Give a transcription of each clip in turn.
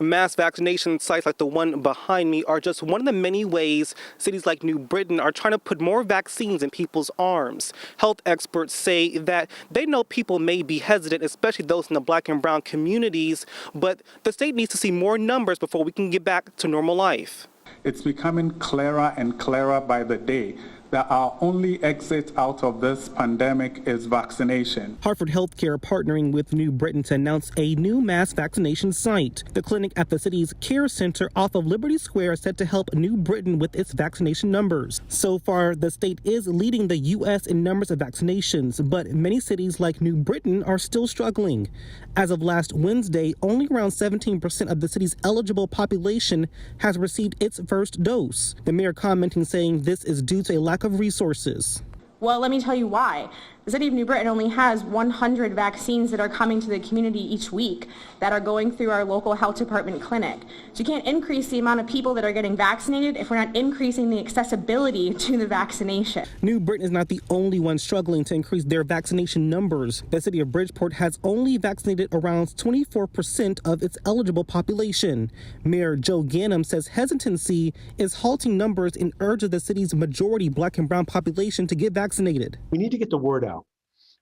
Mass vaccination sites like the one behind me are just one of the many ways cities like New Britain are trying to put more vaccines in people's arms. Health experts say that they know people may be hesitant, especially those in the Black and brown communities, but the state needs to see more numbers before we can get back to normal life. It's becoming clearer and clearer by the day that our only exit out of this pandemic is vaccination. Hartford Healthcare partnering with New Britain to announce a new mass vaccination site. The clinic at the city's care center off of Liberty Square is set to help New Britain with its vaccination numbers. So far, the state is leading the U.S. in numbers of vaccinations, but many cities like New Britain are still struggling. As of last Wednesday, only around 17% of the city's eligible population has received its first dose. The mayor commenting saying this is due to a lack of resources. Well, let me tell you why. The city of New Britain only has 100 vaccines that are coming to the community each week that are going through our local health department clinic. So you can't increase the amount of people that are getting vaccinated if we're not increasing the accessibility to the vaccination. New Britain is not the only one struggling to increase their vaccination numbers. The city of Bridgeport has only vaccinated around 24% of its eligible population. Mayor Joe Ganim says hesitancy is halting numbers and urges the city's majority Black and brown population to get vaccinated. We need to get the word out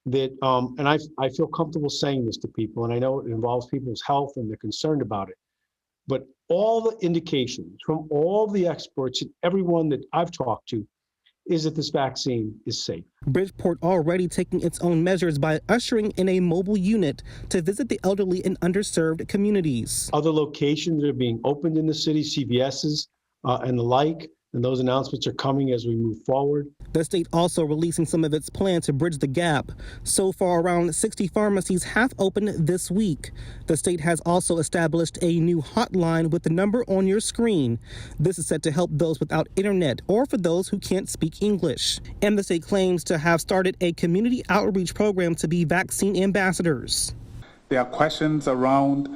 that, and I feel comfortable saying this to people, and I know it involves people's health and they're concerned about it, but all the indications from all the experts and everyone that I've talked to is that this vaccine is safe. Bridgeport already taking its own measures by ushering in a mobile unit to visit the elderly in underserved communities. Other locations are being opened in the city, CVS's and the like, and those announcements are coming as we move forward. The state also releasing some of its plan to bridge the gap. So far, around 60 pharmacies have opened this week. The state has also established a new hotline with the number on your screen. This is set to help those without internet or for those who can't speak English. And the state claims to have started a community outreach program to be vaccine ambassadors. There are questions around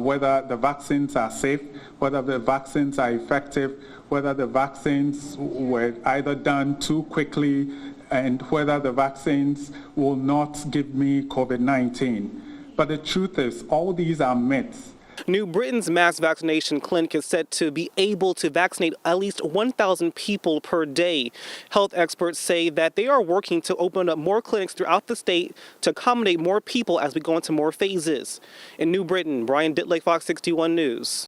whether the vaccines are safe, whether the vaccines are effective, whether the vaccines were either done too quickly, and whether the vaccines will not give me COVID-19. But the truth is, all these are myths. New Britain's mass vaccination clinic is set to be able to vaccinate at least 1,000 people per day. Health experts say that they are working to open up more clinics throughout the state to accommodate more people as we go into more phases. In New Britain, Brian Ditlake, Fox 61 News.